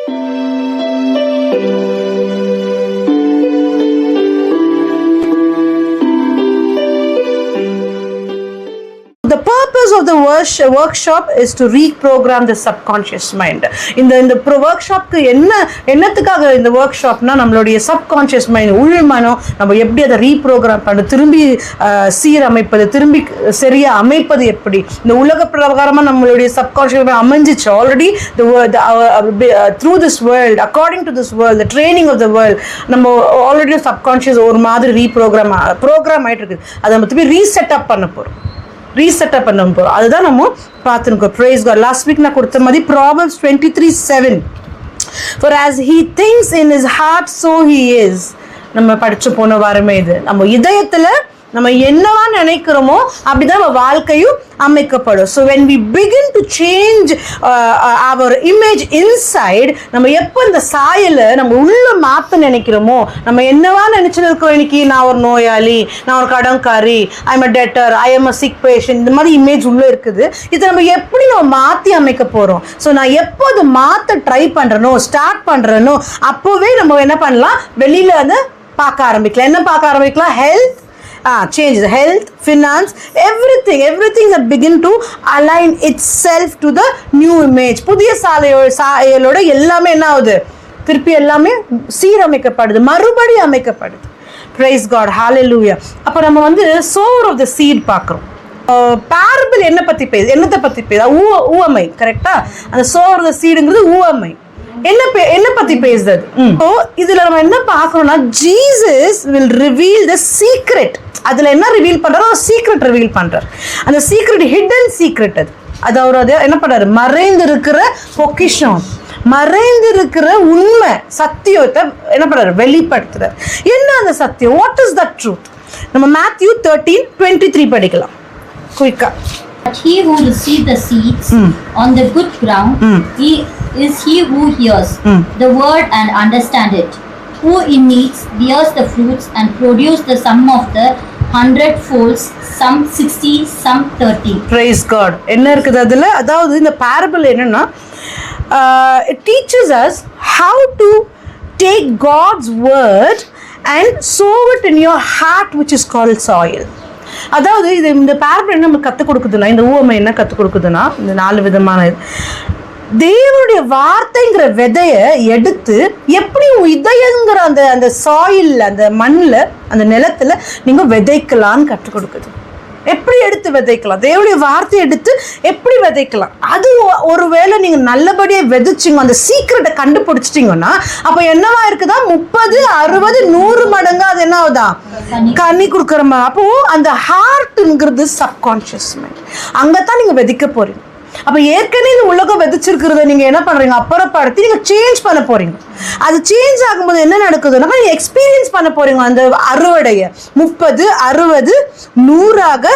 The purpose of the workshop is to reprogram the subconscious mind. இந்த workshopக்கு என்னத்துக்காக இந்த workshopனா நம்மளுடைய subconscious mind உள்மனம் நம்ம எப்படி அதை ரீப்ரோக்ராம் பண்ண திரும்பி சீரமைப்பது திரும்பி சரியா அமைப்பது எப்படி இந்த உலக பிரகாரமா நம்மளுடைய subconscious mind அமைஞ்சிச்சு already through this world according to this world the training of the world நம்ம ஆல்ரெடி subconscious ஒரு மாதிரி ப்ரோக்ராம் ஆயிட்டு இருக்கு அதை நம்ம திரும்பி ரீசெட் அப் பண்ண போறோம் ரீசெட்டப் பண்ண போகிறோம் அதுதான் நம்ம பார்த்துருக்கோம். praise God. லாஸ்ட் வீக் நான் கொடுத்த மாதிரி Proverbs 23:7 for as he thinks in his heart so he is. நம்ம படிச்சு போன வாரமே இது நம்ம இதயத்துல நம்ம என்னவா நினைக்கிறோமோ அப்படிதான் நம்ம வாழ்க்கையும் அமைக்கப்படும். So when we begin to change our image inside நம்ம எப்போ இந்த சாயலை நம்ம உள்ள மாற்ற நினைக்கிறோமோ நம்ம என்னவா நினைச்சுட்டு இருக்கோம் இன்னைக்கு நான் ஒரு நோயாளி நான் ஒரு கடன்காரி I am a debtor I am a sick patient இந்த மாதிரி இமேஜ் உள்ள இருக்குது இதை நம்ம எப்படி நம்ம மாற்றி அமைக்க போகிறோம். ஸோ நான் எப்போ அதை மாற்ற ட்ரை பண்ணுறனோ ஸ்டார்ட் பண்ணுறனோ அப்போவே நம்ம என்ன பண்ணலாம் வெளியில் வந்து பார்க்க ஆரம்பிக்கலாம். என்ன பார்க்க ஆரம்பிக்கலாம்? Health changes, health, finance, everything that begin to align itself to the new image. புதிய சாயலோட எல்லாமே என்ன ஆகுது திருப்பி எல்லாமே சீரமைக்கப்படுது மறுபடி அமைக்கப்படுது. praise God, hallelujah. அப்போ நம்ம வந்து sower of the seed பார்க்குறோம். parable என்னத்தை பற்றி பேசுது? ஊமை கரெக்டா? அந்த sower of the seedங்கிறது ஊமை என்ன பத்தி பேசுறது. இதுல நம்ம என்ன பார்க்கறோம்னா Jesus will reveal the secret. அதுல என்ன ரிவீல் பண்றாரோ சீக்ரெட் ரிவீல் பண்றார். அந்த சீக்ரெட் ஹிடன் சீக்ரெட் அது அவர் என்ன பண்றாரு மறைந்திருக்கிற பொக்கிஷம் மறைந்திருக்கிற உண்மை சத்தியத்தை என்ன பண்றாரு வெளிப்படுத்துறார். என்ன அந்த சத்தியம்? What is that truth? நம்ம Matthew 13:23 படிக்கலாம் குயிக்கா. But he who receives the seeds on the good ground is he who hears the word and understand it, who in needs bears the fruits and produce the sum of the 100-folds, some 60, some 30. Praise God. என்ன இருக்குது அதுல? அதாவது இந்த parable என்னன்னா it teaches us how to take God's word and sow it in your heart which is called soil. அதாவது இது இந்த parable என்ன நமக்கு கற்றுக் கொடுக்குதுன்னா இந்த ஊமை என்ன கற்றுக் கொடுக்குதுன்னா இந்த 4 விதமான தேவனுடைய வார்த்தைங்கிற விதைய எடுத்து எப்படி இதயங்கிற அந்த சாயில் அந்த மண்ணில் அந்த நிலத்துல நீங்க விதைக்கலான்னு கற்றுக் கொடுக்குது. எப்படி எடுத்து விதைக்கலாம் தேவனுடைய வார்த்தையை எடுத்து எப்படி விதைக்கலாம் அது ஒருவேளை நீங்க நல்லபடியா விதைச்சிங்க அந்த சீக்கிரட்டை கண்டுபிடிச்சிட்டீங்கன்னா அப்ப என்னவா இருக்குதா 30, 60, 100 மடங்கு அது என்ன ஆகுதா கனி கொடுக்குற மாதிரி. அப்போ அந்த ஹார்ட்ங்கிறது சப்கான்ஷியஸ் மைண்ட் அங்கதான் நீங்க விதைக்க போறீங்க. அப்போ ஏற்கனவே இந்த உலகம் விதைச்சிருக்கிறத நீங்கள் என்ன பண்ணுறீங்க அப்புறப்படுத்தி நீங்கள் சேஞ்ச் பண்ண போகிறீங்க. அது சேஞ்ச் ஆகும்போது என்ன நடக்குதுன்னா நீங்கள் எக்ஸ்பீரியன்ஸ் பண்ண போகிறீங்க அந்த அறுவடையை 30, 60, 100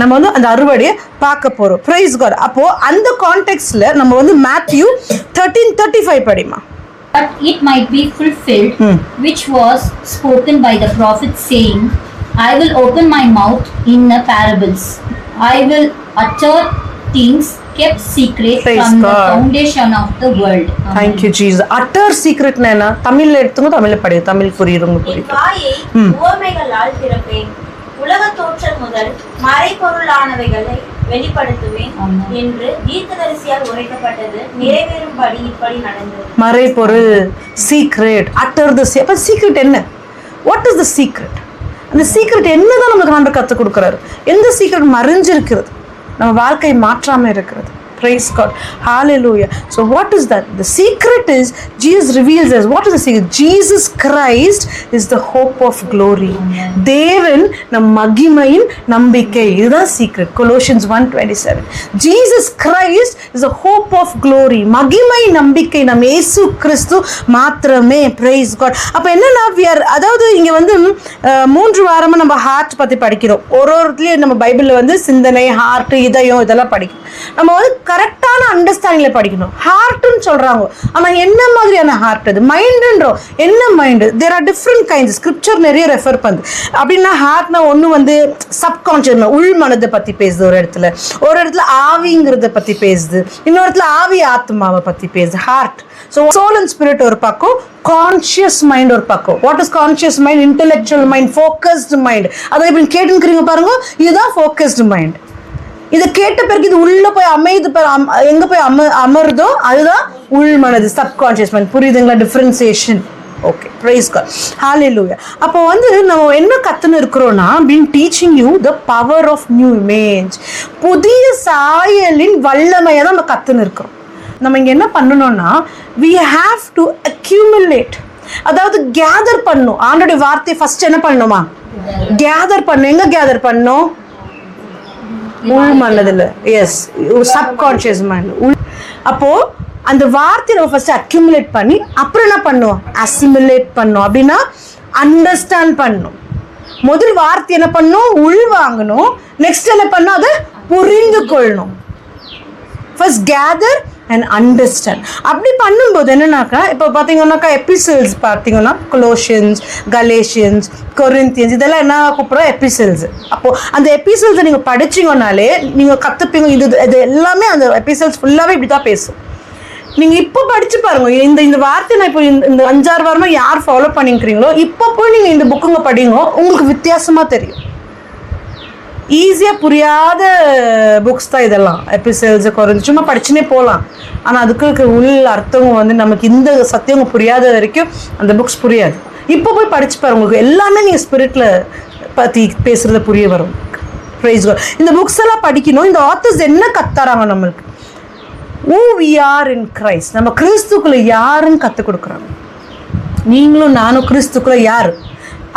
நம்ம வந்து அந்த அறுவடையை பார்க்க போகிறோம். Praise God. அப்போது அந்த கான்டெக்ட்ல நம்ம வந்து Matthew 13:35 படிமா. But it might be fulfilled which was spoken by the prophet saying, I will open my mouth in the parables, I will utter things kept secret from the foundation of the world. Amen. Thank you Jesus. Utter secret na தமிழ்ல எடுத்துங்க தமிழ்ல படி தமிழ் புரியுறவங்க புரியும். வாயை உவமைகளால் திறப்பேன் உலக தோற்றம் முதல் மறைபொருளானவைகளை வெளிப்படுத்துவேன் என்று தீர்க்கதரிசியால் உரைக்கப்பட்டது நிறைவேறும்படி இப்படி நடந்தது. மறைபொருள் சீக்ரெட் அட்டர் தி அப்ப சீக்ரெட் என்ன? What is the secret? அந்த சீக்ரெட் என்னதான் நமக்கு ஆண்டவர் கற்றுக் கொடுக்குறாரு? எந்த சீக்ரெட் மறைஞ்சிருக்கிறது நம்ம வாழ்க்கை மாற்றாம இருக்கிறது? Praise God. Hallelujah. So what is that? The secret is Jesus reveals us. What is the secret? Jesus Christ is the hope of glory. தேவன் நம் மகிமையின் நம்பிக்கை. இதுதான் secret. Colossians 1:27. Jesus Christ is the hope of glory. மகிமை நம்பிக்கை நம் இயேசு கிறிஸ்து மாத்திரமே. Praise God. அப்ப என்னன்னா அதாவது இங்க வந்து 3 வாரமா நம்ம ஹார்ட் பத்தி படிக்கிறோம். ஒரு ஒருத்துலயும் நம்ம பைபிள்ல வந்து சிந்தனை ஹார்ட் இதயம் இதெல்லாம் படிக்கிறோம். நம்ம வந்து கரெக்டான அண்டர்ஸ்டாண்டிங்ல படிக்கணும். ஹார்ட்னு சொல்றாங்க, ஆனா என்ன மாதிரியான ஹார்ட் அது? மைண்டுன்றோம். என்ன mind? There are different kinds. Scripture நிறைய ரெஃபர் பண்ணுது. அப்படின்னா ஹார்ட்னா ஒன்று வந்து சப்கான்ஷியஸ், உள் மனதை பற்றி பேசுது ஒரு இடத்துல, ஒரு இடத்துல ஆவிங்கிறத பற்றி பேசுது, இன்னொரு இடத்துல ஆவி ஆத்மாவை பற்றி பேசுது. Heart. So soul and spirit ஒரு பக்கம், கான்ஷியஸ் மைண்ட் ஒரு பக்கம். What is conscious mind? Intellectual mind, focused mind. அதை இப்படி கேட்டுக்கிறீங்க பாருங்க, இதுதான் ஃபோக்கஸ்டு மைண்ட். இதை கேட்ட பிறகு இது உள்ள போய் அமைது, எங்க போய் அமருதோ அதுதான் உள் மனது, சப்கான்ஷியஸ் மைண்ட். புரியுதுங்களா differentiation? Okay, price God, hallelujah. அப்போ வந்து நம்ம என்ன கத்துன்னு இருக்கிறோம்னா, been teaching you the power of new image. புதிய சாயலின் வல்லமையை தான் நம்ம கத்துன்னு இருக்கிறோம். நம்ம இங்க என்ன பண்ணணும்னா, we have to accumulate, அதாவது கேதர் பண்ணும். ஆண்டோடைய வார்த்தை ஃபர்ஸ்ட் என்ன பண்ணணுமா? கேதர் பண்ணும். எங்க கேதர் பண்ணும்? உள் மனதுல. Yes, subconscious mind. அப்போ அந்த வார்த்தையை நம்ம ஃபர்ஸ்ட் அக்யூமுலேட் பண்ணி அப்புறம் என்ன பண்ணுவோம்? அசிமுலேட் பண்ணும். அப்படின்னா அண்டர்ஸ்டாண்ட் பண்ணும். முதல் வார்த்தை என்ன பண்ணும்? உள் வாங்கணும். நெக்ஸ்ட் என்ன பண்ணும்? அதை புரிந்து கொள்ளணும். First gather and understand. அப்படி பண்ணும்போது என்னன்னாக்கா, இப்போ பார்த்தீங்கன்னாக்கா எபிசல்ஸ் பார்த்தீங்கன்னா கொலோஷியன்ஸ், கலேஷியன்ஸ், கொரிந்தியன்ஸ், இதெல்லாம் என்ன கூப்பிட்றோம்? எபிசல்ஸ். அப்போது அந்த எபிசல்ஸை நீங்கள் படிச்சிங்கனாலே நீங்கள் கற்றுப்பீங்க. இது எல்லாமே அந்த எபிசல்ஸ் ஃபுல்லாகவே இப்படி தான் பேசும். நீங்கள் இப்போ படித்து பாருங்க. இந்த வார்த்தை நான் இப்போ இந்த 5-6 வாரமாக யார் ஃபாலோ பண்ணிக்கிறீங்களோ, இப்போ போய் நீங்கள் இந்த புக்குங்க படிங்க, உங்களுக்கு வித்தியாசமாக தெரியும். ஈஸியாக புரியாத புக்ஸ் தான் இதெல்லாம். எபிசோட்ஸை குறைஞ்சி சும்மா படிச்சுனே போகலாம், ஆனால் அதுக்கு இருக்க உள் அர்த்தம் வந்து நமக்கு இந்த சத்தியம் புரியாத வரைக்கும் அந்த புக்ஸ் புரியாது. இப்போ போய் படிச்சு பாருங்க, உங்களுக்கு எல்லாமே நீங்கள் ஸ்பிரிட்டில் பற்றி பேசுகிறத புரிய வரும். Price God. இந்த புக்ஸ் எல்லாம் படிக்கணும். இந்த ஆத்தர்ஸ் என்ன கத்துறாங்க நம்மளுக்கு? who we are in Christ. நம்ம கிறிஸ்துக்குள்ள யாருன்னு கற்றுக் கொடுக்குறாங்க. நீங்களும் நானும் கிறிஸ்துக்குள்ள யார்,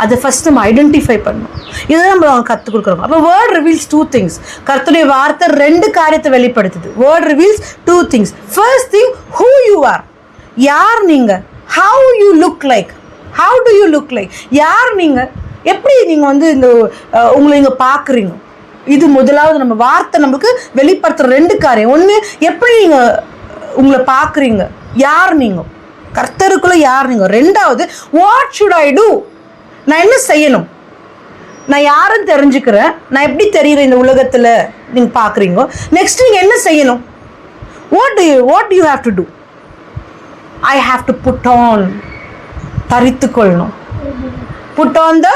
அதை ஃபர்ஸ்ட் நம்ம ஐடென்டிஃபை பண்ணணும். இதை நம்ம அவங்க கற்றுக் கொடுக்குறோம். அப்போ வேர்ட் ரிவீல்ஸ் 2 things. கர்த்தருடைய வார்த்தை 2 காரியத்தை வெளிப்படுத்துது. Word reveals 2 things. First thing, who you are. யார் நீங்கள்? how you look like. how do you look like? யார் நீங்கள்? எப்படி நீங்கள் வந்து இந்த உங்களை இங்கே பார்க்குறீங்க? இது முதலாவது நம்ம வார்த்தை நமக்கு வெளிப்படுத்துகிற 2 காரியம். ஒன்று, எப்படி நீங்கள் உங்களை பார்க்குறீங்க, யார் நீங்கள், கர்த்தருக்குள்ளே யார் நீங்கள். ரெண்டாவது, வாட் ஷுட் ஐ டூ, நான் என்ன செய்யணும், நான் யாருன்னு தெரிஞ்சுக்கிறேன், நான் எப்படி தெரியுறேன் இந்த உலகத்தில் நீங்கள் பார்க்குறீங்க. நெக்ஸ்ட் நீங்கள் என்ன செய்யணும், what you have to do. I have to put on, தரித்து கொள்ளணும். Put on the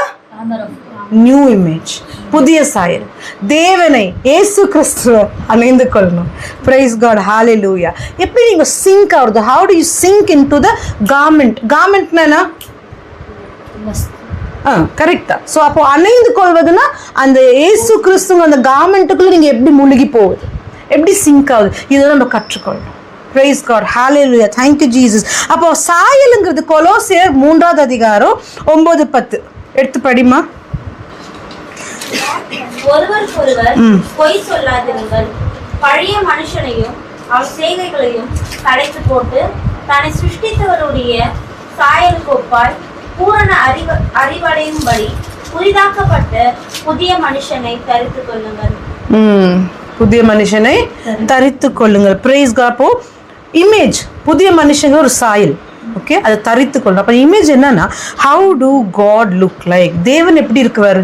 new image, புதிய சாயல், தேவனை இயேசு கிறிஸ்துவை அணிந்து கொள்ளணும். பிரைஸ் காட், ஹalleluya. எப்படி நீங்க சிங்க் ஆகுது? how do you sink into the garment? garmentனா கரெக்டா? ஸோ அப்போ அணைந்து கொள்வதுன்னா அந்த இயேசு கிறிஸ்துவ அந்த கார்மெண்ட்டுக்குள்ள நீங்க எப்படி மூழ்கி போகுது, எப்படி சிங்க் ஆகுது, இதை நம்ம கற்றுக்கொள்ளணும். Praise God, hallelujah. thank you Jesus. அப்போ சாயலுங்கிறது கொலோசியர் 3வது அதிகாரம் 9-10 எடுத்து படிமா. ஒருவருக்கொருவர் பொய் சொல்லாதிருங்கள், பழைய மனுஷனையும் அவன் செய்கைகளையும் களைத்து போட்டு தன்னை சிருஷ்டித்தவருடைய சாயலுக்கு ஒப்பாய் பூரண அறிவடையும்படி புதிதாக்கப்பட்ட புதிய மனுஷனை தரித்து கொள்ளுங்கள். புதிய மனுஷனை தரித்து கொள்ளுங்கள். Price God. அப்போ இமேஜ், புதிய மனுஷங்க ஒரு சாயல். ஓகே, அதை தரித்து கொள்ளணும். அப்போ இமேஜ் என்னன்னா, how to God look like, தேவன் எப்படி இருக்குவார்.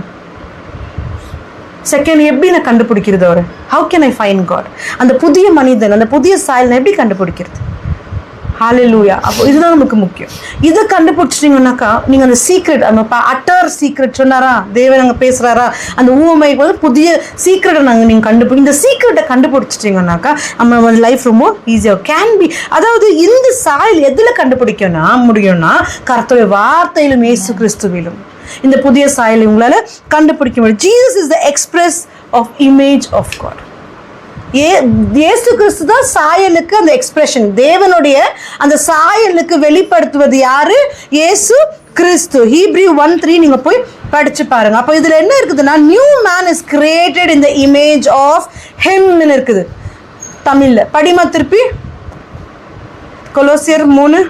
செகண்ட், எப்படி நான் கண்டுபிடிக்கிறது அவரை, how can I find God. அந்த புதிய மனிதன், அந்த புதிய சாயல் நான் எப்படி கண்டுபிடிக்கிறது. ஹalleluya. அப்போ இதுதான் நமக்கு முக்கியம். இதை கண்டுபிடிச்சிட்டிங்கன்னாக்கா நீங்கள் அந்த சீக்ரெட், நம்ம அட்டர் சீக்ரெட் சொன்னாரா தேவன் அங்கே பேசுகிறாரா, அந்த ஊமை வந்து புதிய சீக்ரெட்டை நீங்கள் இந்த சீக்ரெட்டை கண்டுபிடிச்சிட்டிங்கன்னாக்கா நம்ம லைஃப் ரொம்ப ஈஸியாக கேன் பி. அதாவது இந்த சாயல் எதில் கண்டுபிடிக்கணும்னா முடியும்னா கர்த்தருடைய வார்த்தையிலும் இயேசு கிறிஸ்துவிலும் இந்த புதிய சாயலை உங்களால் கண்டுபிடிக்க முடியும். Jesus is the express of image of God. இயேசு கிறிஸ்து தான் சாயலுக்கு அந்த எக்ஸ்பிரஷன், தேவனுடைய அந்த சாயலுக்கு வெளிப்படுத்துவது யாரு? இயேசு கிறிஸ்து. Hebrews 1:3 நீங்க போய் படிச்சு பாருங்க. அப்போ இதுல என்ன இருக்குதுன்னா, new man is created in the image of ஹிம்னு இருக்குது. தமிழ்ல படிமா திருப்பி. கொலோசியர் 3.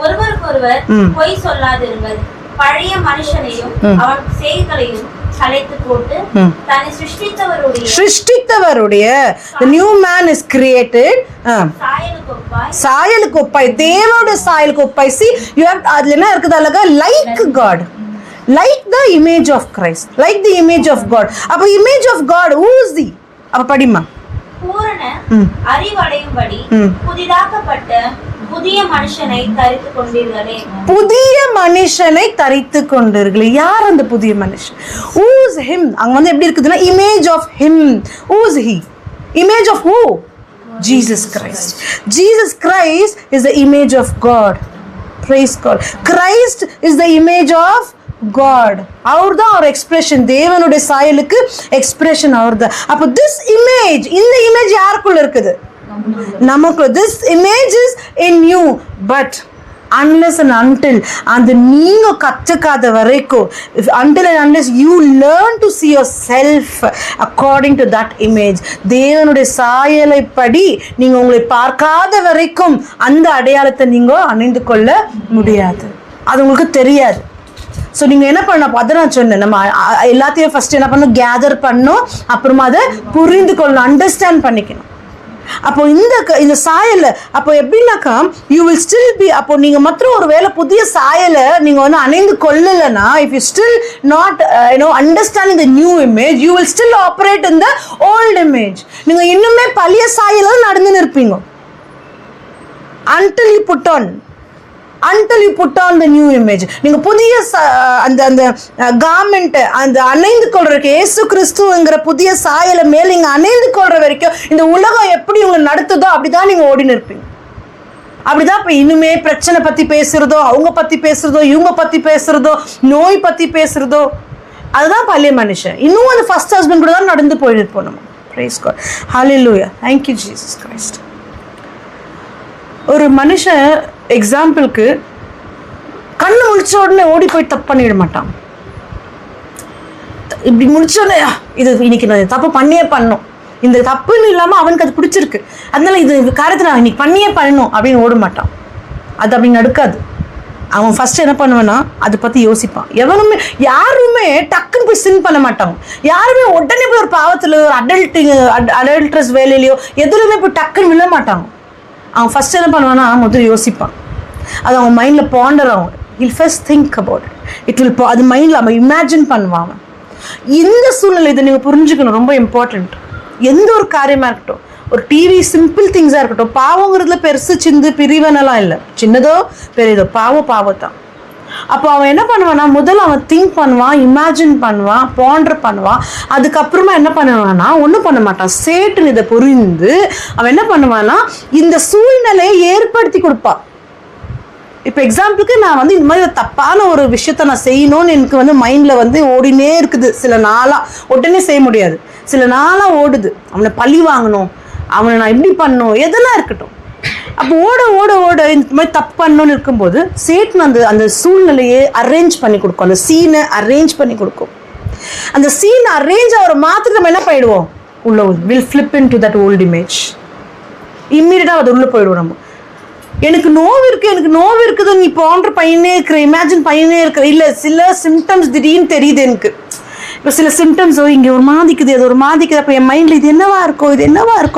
ஒருவருக்கொருவர் பொய் சொல்லாதிருங்கள், பழைய மனுஷனையும் அவன் செய்கைகளையும் கலைத்து போட்டு தன்னை சிருஷ்டித்தவருடைய the new man is created சாயலுக்கு ஒப்பாய் தேவனுடைய சாயலுக்கு ஒப்பாய். see you have அதுல என்ன இருக்குது அழகா like God, like the image of Christ, like the image of God. அப்ப image of God who is the அப்ப படிமா பூரண அறிவடையும்படி புதிதாக்கப்பட்ட புதிய மனுஷனை தரித்து கொண்டீர்களே. புதிய மனுஷனை தரித்து கொண்டீர்களே. யார் அந்த புதிய மனுஷன்? who is him? அங்க வந்து எப்படி இருக்குதுன்னா image of him. who is he? image of who? Jesus Christ. Jesus Christ is the image of God. Praise God. Christ is the image of God. அவர்தான் ஒரு எக்ஸ்பிரஷன், தேவனுடைய சாயலுக்கு எக்ஸ்பிரஷன் அவர்தான். அப்போ this image, இந்த இமேஜ் யாருக்குள்ள இருக்குது? நமக்கு. this image is in you, but unless and until அந்த நீங்க கற்றுக்காத வரைக்கும், until and unless you learn to see yourself according to that image, தேவனுடைய சாயலை படி நீங்க உங்களை பார்க்காத வரைக்கும் அந்த அடையாளத்தை நீங்க அணிந்து கொள்ள முடியாது. அது உங்களுக்கு தெரியாது. ஸோ நீங்கள் என்ன பண்ண, அதை நான் சொன்னேன், நம்ம எல்லாத்தையும் ஃபர்ஸ்ட் என்ன பண்ணணும், கேதர் பண்ணணும், அப்புறமா அதை புரிந்து கொள்ளணும், அண்டர்ஸ்டாண்ட் பண்ணிக்கணும். அப்போ இந்த சாயலை அப்போ எப்படின்னாக்கா யூ வில் ஸ்டில் பி, அப்போ நீங்கள் மாத்திரம் ஒரு வேளை புதிய சாயலை நீங்கள் வந்து அணைந்து கொள்ளலைன்னா, if you still not understanding the new image, you will still operate in the old image. நீங்கள் இன்னுமே பழைய சாயல நடந்துன்னு இருப்பீங்க. until you put on the new image. நீங்க புதிய அந்த garment அந்த அணைந்து கொள்றதுக்கு இயேசு கிறிஸ்துங்கிற புதிய சாயலை மேல நீங்க அணைந்து கொள்ற வரைக்கும் இந்த உலகம் எப்படி உங்களை நடத்துதோ அப்படிதான் நீங்க ஓடி நிற்பீங்க. அப்படிதான் இப்ப இன்னுமே பிரச்சனை பத்தி பேசுறதோ, அவங்க பத்தி பேசுறதோ, இவங்க பத்தி பேசுறதோ, நோய் பத்தி பேசுறதோ, அதுதான் பழைய மனுஷன். இன்னும் அந்த ஃபர்ஸ்ட் ஹஸ்பண்ட் கூட தான் நடந்து போயிருப்போம் நம்ம. Praise God. Hallelujah. Thank you Jesus Christ. ஒரு மனுஷன் எக்ஸாம்பிளுக்கு கண்ணு முழிச்ச உடனே ஓடி போய் தப்பு பண்ணிட மாட்டான். இப்படி முடிச்ச உடனே இது இன்னைக்கு நான் தப்பு பண்ணியே பண்ணணும், இந்த தப்புன்னு இல்லாமல் அவனுக்கு அது பிடிச்சிருக்கு, அதனால இது காரியத்தை நான் இன்னைக்கு பண்ணியே பண்ணணும் அப்படின்னு ஓட மாட்டான். அது அப்படி நடக்காது. அவன் ஃபர்ஸ்ட் என்ன பண்ணுவான்னா அதை பற்றி யோசிப்பான். யாருமே டக்குன்னு போய் சின் பண்ண மாட்டாங்க. யாருமே உடனே போய் ஒரு பாவத்தில் ஒரு அடல்ட்ரஸ் வேலையிலையோ எதுலையுமே போய் டக்குன்னு விழ மாட்டாங்க. அவன் ஃபர்ஸ்ட் என்ன பண்ணுவான்னா முதல்ல யோசிப்பான். அது அவன் மைண்டில் பாண்டர் ஆகும். He'll first think about it will அது மைண்டில் அவன் இமேஜின் பண்ணுவான். இந்த சூழ்நிலை இதை நீங்கள் புரிஞ்சுக்கணும், ரொம்ப இம்பார்ட்டண்ட். எந்த ஒரு காரியமாக இருக்கட்டும், ஒரு டிவி சிம்பிள் திங்ஸாக இருக்கட்டும், பாவங்கிறதுல பெருசு சிந்து பிரிவனெல்லாம் இல்லை, சின்னதோ பெரியதோ பாவம் தான். அப்போ அவன் என்ன பண்ணுவான்னா முதல்ல அவன் திங்க் பண்ணுவான், இமேஜின் பண்ணுவான், பாண்டர் பண்ணுவான். அதுக்கப்புறமா என்ன பண்ணுவான்னா ஒன்றும் பண்ண மாட்டான். சேட்டுன்னு இதை புரிந்து அவன் என்ன பண்ணுவான்னா இந்த சூழ்நிலையை ஏற்படுத்தி கொடுப்பான். இப்போ எக்ஸாம்பிளுக்கு நான் வந்து இந்த மாதிரி தப்பான ஒரு விஷயத்த நான் செய்யணும்னு எனக்கு வந்து மைண்டில் வந்து ஓடினே இருக்குது. சில நாளாக உடனே செய்ய முடியாது, சில நாளாக ஓடுது. அவனை பழி வாங்கணும், அவனை நான் எப்படி பண்ணணும், எதெல்லாம் இருக்கட்டும். அப்போ ஓட இந்த மாதிரி தப்பு பண்ணணும்னு இருக்கும்போது சேட்டன் அந்த சூழ்நிலையை அரேஞ்ச் பண்ணி கொடுக்கும், அந்த சீனை அரேஞ்ச் பண்ணி கொடுக்கும். அந்த சீனை அரேஞ்ச் ஆகிற மாத்திரம் நம்ம என்ன பண்ணிடுவோம், உள்ள will flip in to that volt image. இம்மீடியட்டாக அது உள்ளே போயிடுவோம். நம்ம எனக்கு நோவு இருக்குது நீ போன்ற பையனே இருக்கிற, இமேஜின் பையனே இருக்கிற, இல்லை சில சிம்டம்ஸ் திடீர்னு தெரியுது எனக்கு. இப்போ சில சிம்டம்ஸோ இங்கே ஒரு மாதிக்குது, அது ஒரு மாதிக்குது. அப்போ என் மைண்டில் இது என்னவா இருக்கும்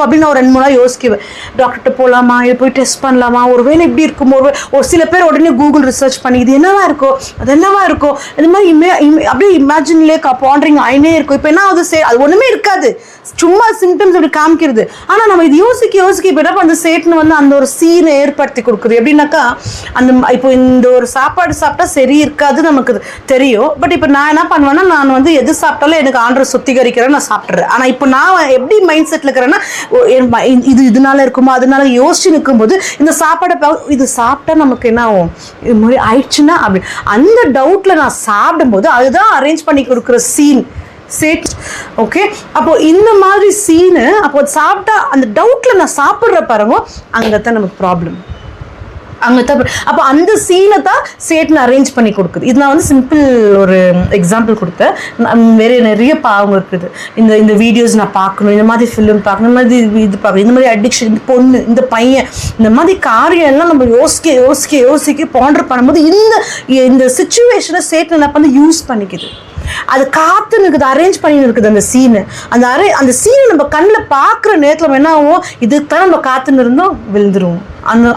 அப்படின்னு நான் ஒரு 2-3 நாள் யோசிக்குவேன். டாக்டர்கிட்ட போகலாமா, இது போய் டெஸ்ட் பண்ணலாமா, ஒரு வேளை எப்படி இருக்கும், ஒரு சில பேர் உடனே கூகுள் ரிசர்ச் பண்ணி இது என்னவா இருக்கோ இந்த மாதிரி அப்படியே இமேஜின்லேயே பாண்டரிங் ஆயினே இருக்கும். இப்போ என்ன ஆகுது, அது ஒன்றுமே இருக்காது, சும்மா சிம்டம்ஸ் அப்படி காமிக்கிறது. ஆனால் நம்ம இது யோசிக்க இப்போ என்ன அந்த சேட்னு வந்து அந்த ஒரு சீனை ஏற்படுத்தி கொடுக்குது. எப்படின்னாக்கா இப்போ இந்த ஒரு சாப்பாடு சாப்பிட்டா சரி இருக்காது நமக்கு தெரியும். பட் இப்போ நான் என்ன பண்ணுவேன்னா நான் வந்து எது சாப்பிட்டாலும் எனக்கு ஆண்டரை சுத்திகரிக்கிறேன், நான் சாப்பிட்றேன். ஆனால் இப்போ நான் எப்படி மைண்ட் செட்டில் இருக்கிறேன்னா இதனால இருக்குமா அதனால யோசிச்சு நிற்கும்போது இந்த சாப்பாடை இது சாப்பிட்டா நமக்கு என்ன ஆகும், இது மாதிரி ஆயிடுச்சுன்னா அப்படி அந்த டவுட்டில் நான் சாப்பிடும்போது அதுதான் அரேஞ்ச் பண்ணி கொடுக்குற சீன் சேட். ஓகே, அப்போ இந்த மாதிரி சீனு அப்போ சாப்பிட்டா அந்த டவுட்ல நான் சாப்பிட்ற பாருங்க, அங்கதான் நமக்கு ப்ராப்ளம். அப்போ அந்த சீனை தான் சேட்டன் அரேஞ்ச் பண்ணி கொடுக்குது. இது நான் வந்து சிம்பிள் ஒரு எக்ஸாம்பிள் கொடுத்தேன். வேற நிறைய பாவம் இருக்குது. இந்த வீடியோஸ் நான் பார்க்கணும், இந்த மாதிரி ஃபிலிம் பார்க்கணும், இந்த மாதிரி இது பார்க்கணும், இந்த மாதிரி அடிக்ஷன், இந்த பொண்ணு, இந்த பையன், இந்த மாதிரி காரியம் எல்லாம் நம்ம யோசிக்க பாண்டர் பண்ணும்போது இந்த சுச்சுவேஷனை சேட்டன் என்ன பண்ணி யூஸ் பண்ணிக்குது. அது காத்துன்னு இருக்குது, அரேஞ்ச் பண்ணி இருக்குது அந்த சீனு. அந்த சீனை நம்ம கண்ணில் பார்க்குற நேரத்தில் நம்ம என்ன ஆகும், இதுக்கு தான் நம்ம காத்துன்னு இருந்தோம், விழுந்துருவோம்.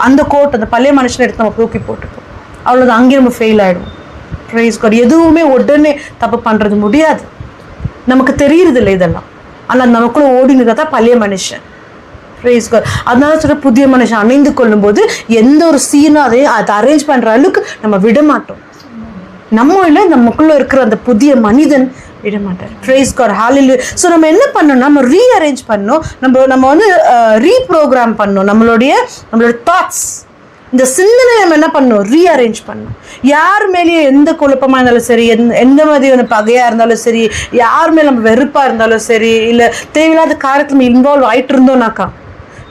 அந்த கோட் அந்த பழைய மனுஷனை எடுத்து நம்ம தூக்கி போட்டுப்போம். அவ்வளோதான், அங்கேயே நம்ம ஃபெயில் ஆகிடுவோம். Praise God. எதுவுமே உடனே தப்பு பண்ணுறது முடியாது, நமக்கு தெரியுறது இல்லை இதெல்லாம். ஆனால் நமக்குள்ள ஓடினது தான் பழைய மனுஷன். Praise God. அதனால சொல்ல புதிய மனுஷன் அணைந்து கொள்ளும்போது எந்த ஒரு சீனும் அதை அரேஞ்ச் பண்ணுற அளவுக்கு நம்ம விட மாட்டோம். நம்ம இல்லை, நமக்குள்ள இருக்கிற அந்த புதிய மனிதன் விட மாட்டார். Price God. ஹalleluya. ஸோ நம்ம என்ன பண்ணோம்னா, நம்ம ரீஅரேஞ்ச் பண்ணோம், நம்ம வந்து ரீப்ரோக்ராம் பண்ணோம் நம்மளுடைய தாட்ஸ், இந்த சிந்தனை நம்ம என்ன பண்ணோம், ரீஅரேஞ்ச் பண்ணோம். யார் மேலேயும் எந்த குழப்பமாக இருந்தாலும் சரி, எந்த மாதிரியான பகையாக இருந்தாலும் சரி, யார் மேலே நம்ம வெறுப்பாக இருந்தாலும் சரி, இல்லை தேவையில்லாத காரியத்தில் நம்ம இன்வால்வ் ஆகிட்டு இருந்தோம்னாக்கா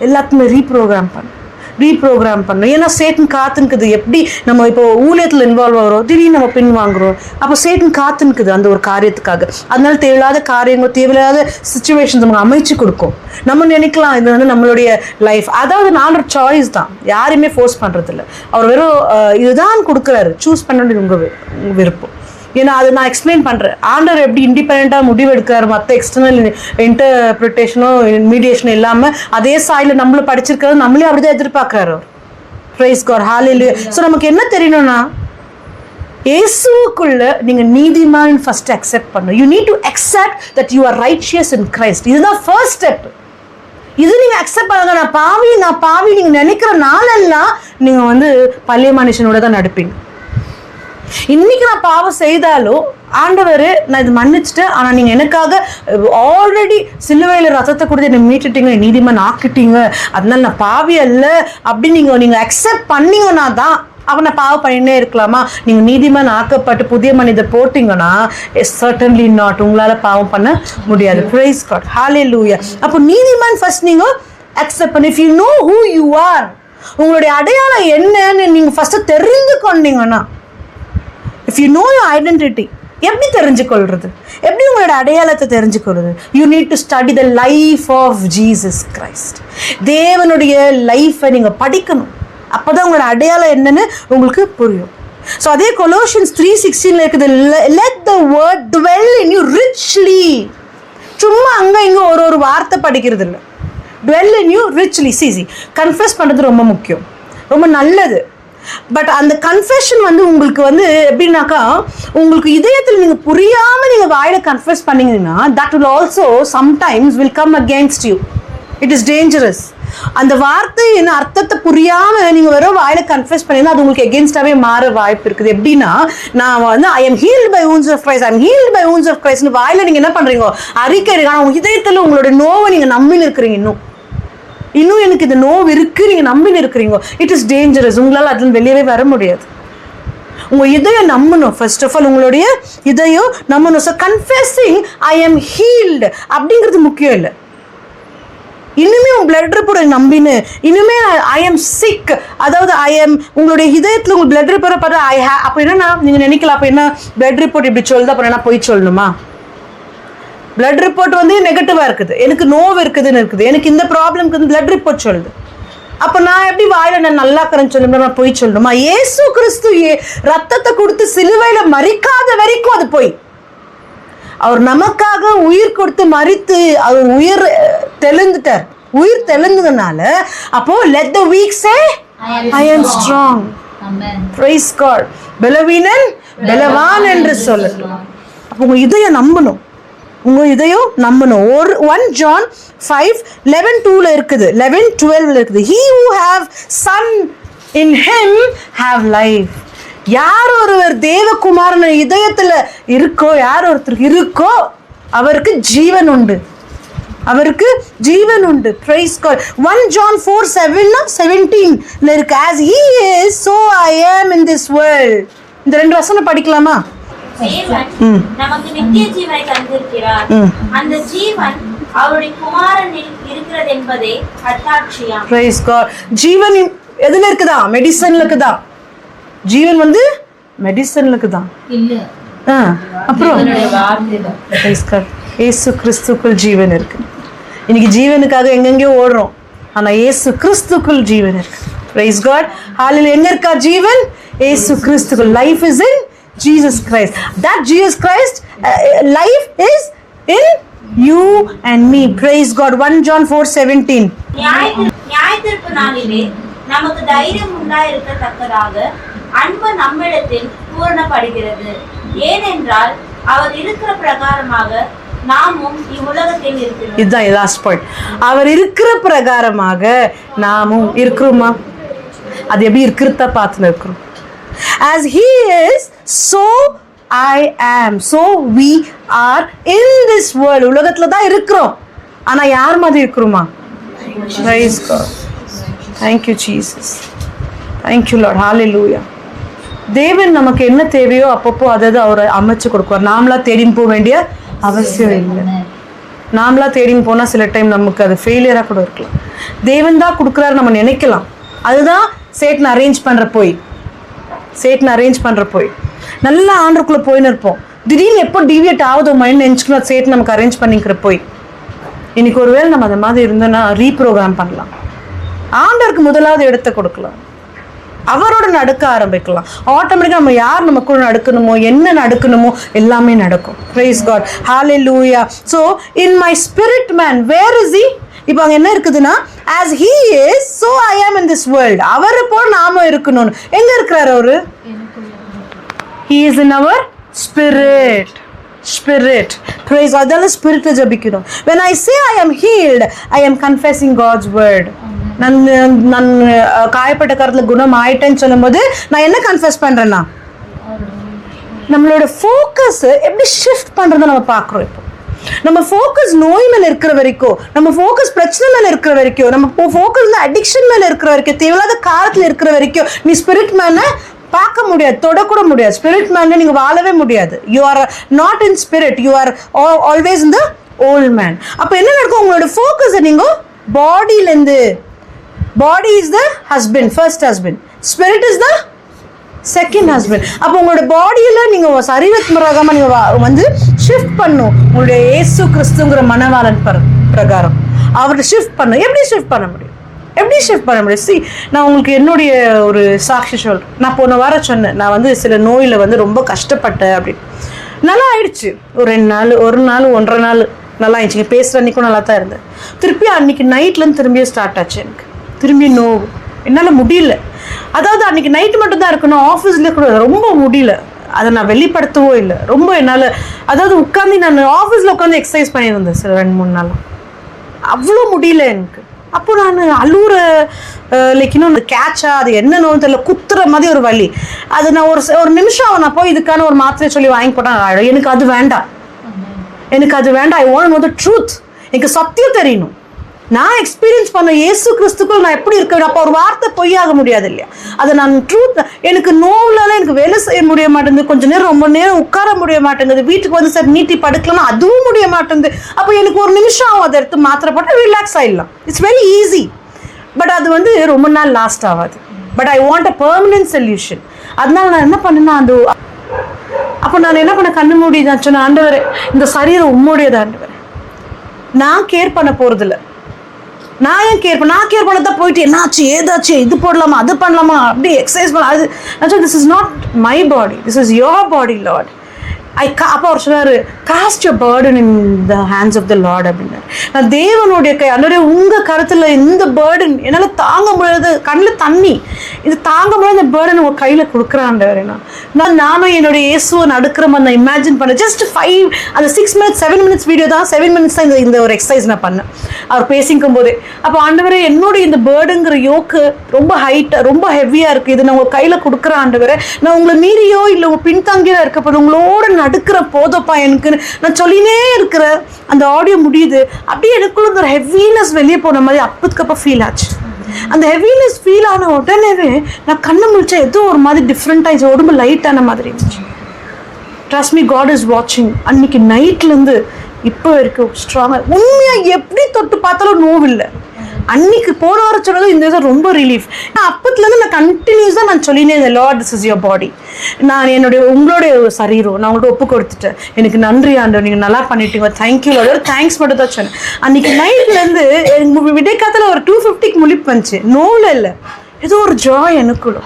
எல்லாத்துக்குமே ரீப்ரோக்ராம் பண்ணணும். ஏன்னா சேட்டன் காத்துனுக்குது. எப்படி நம்ம இப்போ ஊழியத்தில் இன்வால்வ் ஆகிறோம், திடீர்னு நம்ம பின் வாங்குறோம், அப்போ சேட்டன் காத்துனுக்குது அந்த ஒரு காரியத்துக்காக. அதனால தேவையில்லாத காரியங்கள், தேவையில்லாத சுச்சுவேஷன்ஸ் நமக்கு அமைச்சு கொடுக்கும். நம்ம நினைக்கலாம் இது வந்து நம்மளுடைய லைஃப், அதாவது நான் ஒரு சாய்ஸ் தான், யாரையுமே ஃபோர்ஸ் பண்ணுறதில்ல. அவர் வெறும் இதுதான் கொடுக்குறாரு, சூஸ் பண்ண வேண்டியது உங்கள் விருப்பம். ஏன்னா அது நான் எக்ஸ்பிளைன் பண்ணுறேன். ஆண்டவர் எப்படி இண்டிபெண்ட்டாக முடிவு எடுக்கிறாரு, மற்ற எக்ஸ்டர்னல் இன்டர்பிரிட்டேஷனோ மீடியேஷனோ இல்லாமல் அதே சாயில் நம்மளும் படிச்சிருக்கிறது நம்மளே அப்படி தான் எதிர்பார்க்குறாரு. Praise God. ஹalleluya. ஸோ நமக்கு என்ன தெரியணும்னா, இயேசுக்குள்ள நீங்கள் நீதிமான் ஃபர்ஸ்ட் அக்செப்ட் பண்ணணும். You need to accept that you are righteous in Christ. இதுதான் ஃபர்ஸ்ட் ஸ்டெப். இது நீங்கள் அக்செப்ட் பண்ணுங்க. நான் பாவி நீங்கள் நினைக்கிற நாளெல்லாம் நீங்கள் வந்து பழைய மனுஷனோட தான் நடப்பீங்க. இன்னைக்கு நான் பாவம் செய்தாலும் ஆண்டவர் நான் இது மன்னிச்சுட்டேன், ஆனால் நீங்கள் எனக்காக ஆல்ரெடி சிலுவையில் ரத்தத்தை கொடுத்து என்னை மீட்டுட்டீங்க, நீதிமான் ஆக்கிட்டீங்க, அதனால நான் பாவி அல்ல அப்படின்னு நீங்கள் அக்செப்ட் பண்ணீங்கன்னா தான் அவனை பாவம் பண்ணினே இருக்கலாமா? நீங்கள் நீதிமான் ஆக்கப்பட்டு புதிய மனிதர் போட்டிங்கன்னா சர்டன்லி நாட், உங்களால் பாவம் பண்ண முடியாது. Praise God. ஹalleluya. அப்போ நீதிமான் ஃபர்ஸ்ட் நீங்கள் அக்செப்ட் பண்ணி, if you know who you are, உங்களுடைய அடையாளம் என்னன்னு நீங்கள் ஃபர்ஸ்ட் தெரிந்து கொண்டீங்கன்னா, if you know your identity, எப்படி தெரிஞ்சுக்கொள்றது, எப்படி உங்களோட அடையாளத்தை தெரிஞ்சுக்கொள்றது? You need to study the life of Jesus Christ. தேவனுடைய லைஃப்பை நீங்கள் படிக்கணும். அப்போ தான் உங்களோட அடையாளம் என்னன்னு உங்களுக்கு புரியும். ஸோ அதே கொலோஷியன்ஸ் 3:16 இருக்குது, let the word dwell in you richly. சும்மா அங்கே இங்கே ஒரு வார்த்தை படிக்கிறது இல்லை. dwell in you richly. Confess பண்ணுறது ரொம்ப முக்கியம், ரொம்ப நல்லது. பட் அந்த கன்ஃபெஷன் வந்து உங்களுக்கு வந்து எப்படின்னாக்கா, உங்களுக்கு இதயத்தில் நீங்கள் புரியாமல் நீங்கள் வாயில கன்ஃபெஸ் பண்ணீங்கன்னா, that will also sometimes will come against you. It is dangerous. அந்த வார்த்தையின் அர்த்தத்தை புரியாமல் நீங்கள் வெறும் வாயில கன்ஃபெஸ் பண்ணீங்கன்னா அது உங்களுக்கு எகென்ஸ்டாகவே மாற வாய்ப்பு இருக்குது. எப்படின்னா, நான் வந்து I am healed by wounds of Christ, I am healed by wounds of Christ வாயில நீங்கள் என்ன பண்ணுறீங்க, அறிக்கை. ஆனால் உங்கள் இதயத்தில் உங்களோட நோவை நீங்கள் நம்பின்னு இருக்கிறீங்க. இன்னும் எனக்கு இந்த நோவு இருக்குது நீங்கள் நம்பின்னு இருக்கிறீங்க. It is dangerous. உங்களால் அதில் வெளியவே வர முடியாது. உங்கள் இதயம் நம்பணும். ஃபர்ஸ்ட் ஆஃப் ஆல் உங்களுடைய இதயம் நம்பணும். So confessing I am healed அப்படிங்கிறது முக்கியம் இல்லை. இனிமே உங்கள் பிளட் ரிப்போர்ட் நம்பின்னு, இனிமே ஐ எம் சிக், அதாவது உங்களுடைய இதயத்தில் உங்கள் பிளட் ரிப்போர்ட்டை பார்த்து அப்போ என்னன்னா நீங்கள் நினைக்கலாம், அப்போ என்ன பிளட் ரிப்போர்ட் இப்படி சொல்லுது, அப்புறம் என்ன போய் சொல்லணுமா? பிளட் ரிப்போர்ட் வந்து நெகட்டிவாக இருக்குது, எனக்கு நோவு இருக்குதுன்னு இருக்குது, எனக்கு இந்த ப்ராப்ளம்க்கு வந்து பிளட் ரிப்போர்ட் சொல்லுது. அப்போ நான் எப்படி வாயில நான் நல்லா இருக்கிறேன்னு சொல்லணுமா, நான் போய் சொல்லணுமா? இயேசு கிறிஸ்து ரத்தத்தை கொடுத்து சிலுவையில் மறிக்காத வரைக்கும் அது போய், அவர் நமக்காக உயிர் கொடுத்து மறித்து அவர் உயிர் தெளிந்துட்டார். உயிர் தெளிந்ததுனால அப்போ let the weak say I am strong. Amen. Praise God. பலவீனன் பலவான் என்று சொல்லட்டும். அப்போ உங்க இதயம் நம்பணும். உங்க இதயம் நம்பணும். 1 John 5:11-2 இருக்குது, 11-12 இருக்குது. He who have son in him have life. யார் ஒருவர் தேவகுமாரன் இதயத்தில் இருக்கோ, யார் ஒருத்தருக்கு இருக்கோ அவருக்கு ஜீவன் உண்டு, அவருக்கு ஜீவன் உண்டு. Praise God. 1 John 4:17 இருக்கு, as he is so I am in this world. இந்த 2 வசனம் படிக்கலாமா? தேவன் நமக்கு நித்திய ஜீவனை தந்திருக்கிறார். அந்த ஜீவன் அவருடைய குமாரனில் இருக்கிறது என்பதே அத்தாட்சியாம். Praise God. ஜீவன் எதுல இருக்குதா? மெடிசன்ல இருக்குதா? ஜீவன் வந்து மெடிசன்ல இருக்குதா? இல்ல. அப்புறம் இயேசு கிறிஸ்துக்குள் ஜீவன் இருக்கு. இன்னைக்கு ஜீவனுக்காக எங்கெங்கயோ ஓடுறோம், ஆனா இயேசு கிறிஸ்துக்குள் ஜீவன் இருக்கு. Praise God. ஹalleluya. எங்க இருக்கா ஜீவன்? இயேசு கிறிஸ்துக்குள். Life is in Jesus Christ. That Jesus Christ life is in you and me. Praise God. 1 John 4:17. நியாயத்தீர்ப்பு நாளிலே நமக்கு தைரியம் உண்டாயிருக்கத்தக்கதாக அன்பு நம்மிடத்தில் பூரணப்படுகிறது. ஏனென்றால் அவர் இருக்கிற பிரகாரமாக நாமும் இவ்வுலகத்தில் இருக்கிறோம். இதுதான் லாஸ்ட் பாயிண்ட். அவர் இருக்கிற பிரகாரமாக நாமும் இருக்கிறோமா? அது எப்படி இருக்கிறத பார்த்துன்னு இருக்கிறோம். As he is, so I am. So we are in this world. உலகத்துல தான் இருக்கிறோம். ஆனா யார் மாதிரி இருக்கிறோமா? Praise God. Thank you Jesus. Thank you Lord. Hallelujah. தேவன் நமக்கு என்ன தேவையோ அப்பப்போ அதாவது அவர் அமைச்சு கொடுக்குவார். நாமளா தேடி போக வேண்டிய அவசியம் இல்லை. நாமளா தேடி போனால் சில டைம் நமக்கு அது ஃபெயிலியராக கூட இருக்கலாம். தேவன் தான் கொடுக்குறாரு நம்ம நினைக்கலாம். அதுதான் சேட்டன் அரேஞ்ச் பண்ணுற போய் நல்லா ஆண்டருக்குள்ளே போயின்னு இருப்போம். திடீர்னு எப்போ டிவியேட் ஆகுதோ மைண்ட் நினச்சிக்கணும் சேட்டன் நமக்கு அரேஞ்ச் பண்ணிக்கிற போய். இன்னைக்கு ஒருவேளை நம்ம அந்த மாதிரி இருந்தோன்னா ரீப்ரோக்ராம் பண்ணலாம். ஆண்டருக்கு முதலாவது இடத்த கொடுக்கலாம். அவரோட நடுக்க ஆரம்பிக்கலாம். ஆட்டோமேட்டிக்காக நம்ம யார் நமக்குள்ள நடக்கணுமோ என்ன நடக்கணுமோ எல்லாமே நடக்கும். Praise God. Hallelujah. So in my spirit man, where is he? இப்போ அங்கே என்ன இருக்குதுன்னா, as he is, so I am in this world. அவரை போல் நாம இருக்கணும்னு எங்க இருக்கிறார் அவரு? He is in our spirit. Praise God. அதனால ஸ்பிரிட்டை ஜபிக்கணும். When I say I am healed, I am confessing God's word. நான் காயப்பட்ட காலத்தில் குணம் ஆயிட்டேன்னு சொல்லும்போது நான் என்ன கன்ஃபெஸ் பண்றேன்னா, நம்மளோட ஃபோக்கஸ் எப்படி ஷிஃப்ட் பண்றதை நம்ம பார்க்குறோம். இப்போ நம்ம ஃபோக்கஸ் நோய் மேல இருக்கிற வரைக்கும், நம்ம ஃபோக்கஸ் பிரச்சனை மேல இருக்கிற வரைக்கும், நம்ம ஃபோக்கஸ் அடிக்ஷன் மேல இருக்கிற வரைக்கும், தேவையில்லாத காலத்துல இருக்கிற வரைக்கும் நீ ஸ்பிரிட் மேன பார்க்க முடியாது, தொடக்கூட முடியாது. ஸ்பிரிட் மேன்ல நீங்க வாழவே முடியாது. You are not in spirit, you are always in the old man. அப்ப என்ன நடக்கும்? உங்களோட ஃபோக்கஸ் நீங்க பாடியிலேருந்து, body is the husband, first husband, spirit is the second husband. அப்போ உங்களோட பாடியில நீங்க சரீரத்மரகமா நீங்க வந்து ஷிஃப்ட் பண்ணும். உங்களுடைய இயேசு கிறிஸ்துங்கிற மனவாளன் பிரகாரம் அவர்கிட்ட ஷிஃப்ட் பண்ணும். எப்படி ஷிஃப்ட் பண்ண முடியும்? சி, நான் உங்களுக்கு என்னுடைய ஒரு சாட்சி சொல்றேன். நான் போன வாரம் சொன்னேன், நான் வந்து சில நோயில வந்து ரொம்ப கஷ்டப்பட்டேன் அப்படின்னு. நல்லா ஆயிடுச்சு. ஒரு 2 நாள், ஒரு நாள் 1.5 நாள் நல்லா ஆயிடுச்சுங்க. பேசுகிற அன்றைக்கும் நல்லா தான் இருந்தேன். திருப்பி அன்றைக்கி நைட்லேருந்து திரும்பியும் ஸ்டார்ட் ஆச்சு எனக்கு. திரும்பி நோவு, என்னால் முடியல. அதாவது அன்றைக்கி நைட்டு மட்டும்தான் இருக்கணும், ஆஃபீஸ்லேயே கூட ரொம்ப முடியல. அதை நான் வெளிப்படுத்தவோ இல்லை. ரொம்ப என்னால், அதாவது உட்காந்து நான் ஆஃபீஸில் உட்காந்து எக்ஸசைஸ் பண்ணியிருந்தேன் சில 2-3 நாளாக. அவ்வளோ முடியல எனக்கு. அப்போ நான் அழுவுற லைக் இன்னும் கேட்சா அது என்னன்னு தெரியல, குத்துற மாதிரி ஒரு வலி. அது நான் ஒரு நிமிஷம் நான் போய் இதுக்கான ஒரு மாத்திரை சொல்லி வாங்கி போட்டேன். எனக்கு அது வேண்டாம். I want to know the truth. எனக்கு சத்தியம் தெரியணும். நான் எக்ஸ்பீரியன்ஸ் பண்ண இயேசு கிறிஸ்துக்குள் நான் எப்படி இருக்கேன். அப்போ ஒரு வார்த்தை பொய்யாக முடியாது இல்லையா? அதை நான் ட்ரூத். எனக்கு நோவுலால எனக்கு வேலை செய்ய முடிய மாட்டேங்குது, கொஞ்ச நேரம் ரொம்ப நேரம் உட்கார முடிய மாட்டேங்குது, வீட்டுக்கு வந்து சார் நீட்டி படுக்கலாம்னா அதுவும் முடிய மாட்டேங்குது. அப்போ எனக்கு ஒரு நிமிஷம் ஆகும், அதை எடுத்து மாத்திரை போட்டு ரிலாக்ஸ் ஆகிடலாம். It's very easy. பட் அது வந்து ரொம்ப நாள் லாஸ்ட் ஆகாது. But I want a permanent solution. அதனால நான் என்ன பண்ணேன்னா, அது அப்போ நான் என்ன பண்ண, கண்ணு மூடி நான் சொன்னேன், ஆண்டவரே இந்த சரீரம் உம்முடையது ஆண்டவரே, நான் கேர் பண்ண போறதில்லை. நான் ஏன் கேர் பண்ணதான் போயிட்டு என்னாச்சு ஏதாச்சு இது போடலாமா அது பண்ணலாமா அப்படி எக்ஸசைஸ் பண்ணலாம். அது this is not my body, this is your body Lord. அப்போ அவர் சொன்னார், cast your burden in the hands of the Lord அப்படின்னாரு. நான் தேவனுடைய கை, அன்றைய உங்கள் கருத்தில் இந்த பேர்டன் என்னால் தாங்க முடியாது, கண்ணில் தண்ணி, இது தாங்க முடியாது, இந்த பேர்டன் உங்கள் கையில் கொடுக்குறாண்டவர். நானும் என்னுடைய இயேசுவை நடுக்கிற மாதிரி நான் இமேஜின் பண்ணேன். ஜஸ்ட் 5 அந்த 6 minutes 7 minutes வீடியோ தான், 7 minutes தான் இந்த ஒரு எக்ஸசைஸ் நான் பண்ணேன் அவர் பேசிக்கும் போதே. அப்போ ஆண்டவரே என்னுடைய இந்த பேர்டுங்கிற யோக்கு ரொம்ப ஹைட்டாக ரொம்ப ஹெவியாக இருக்குது, இது நான் உங்கள் கையில் கொடுக்குறேன் ஆண்டவரே. நான் உங்களை மீறியோ இல்லை உங்கள் பின்தங்கியோ இருக்கப்போ உங்களோட நடுக்கிற போதப்பா எனக்கு நான் சொல்லினே இருக்கிற அந்த ஆடியோ முடியுது. அப்படியே எனக்குள்ள ஒரு ஹெவினஸ் வெளியே போன மாதிரி அப்பதுக்கப்போ ஃபீல் ஆச்சு. அந்த ஹெவினஸ் ஃபீல் ஆன உடனேவே நான் கண்ணு முழிச்சா ஏதோ ஒரு மாதிரி டிஃப்ரெண்ட் ஆயிடுச்சு, உடம்பு லைட்டான மாதிரி இருந்துச்சு. ட்ரஸ்ட் மீ, காட் இஸ் வாட்சிங். அன்னைக்கு நைட்லேருந்து இப்போ வரைக்கும் ஸ்ட்ராங்காக உண்மையாக எப்படி தொட்டு பார்த்தாலும் நோவில்லை. அன்னைக்கு போன வாரம் சொன்னது இந்த ரொம்ப ரிலீஃப். நான் அப்பத்துலேருந்து நான் கண்டினியூஸாக நான் சொல்லினேன், இந்த லார்ட் திஸ் இஸ் யோர் பாடி, நான் உங்களுடைய சரீரம் நான் உங்கள்கிட்ட ஒப்பு கொடுத்துட்டேன், எனக்கு நன்றி ஆண்டவர், நீங்கள் நல்லா பண்ணிட்டீங்க, தேங்க்யூ, அதோட தேங்க்ஸ் மட்டும் தான் சொன்னேன். அன்றைக்கி நைட்லேருந்து எனக்கு விடைக்காலத்தில் ஒரு 2:50க்கு முழிப்பு வந்துச்சு. நோவில் இல்லை, ஏதோ ஒரு ஜாய் எனக்குள்ள,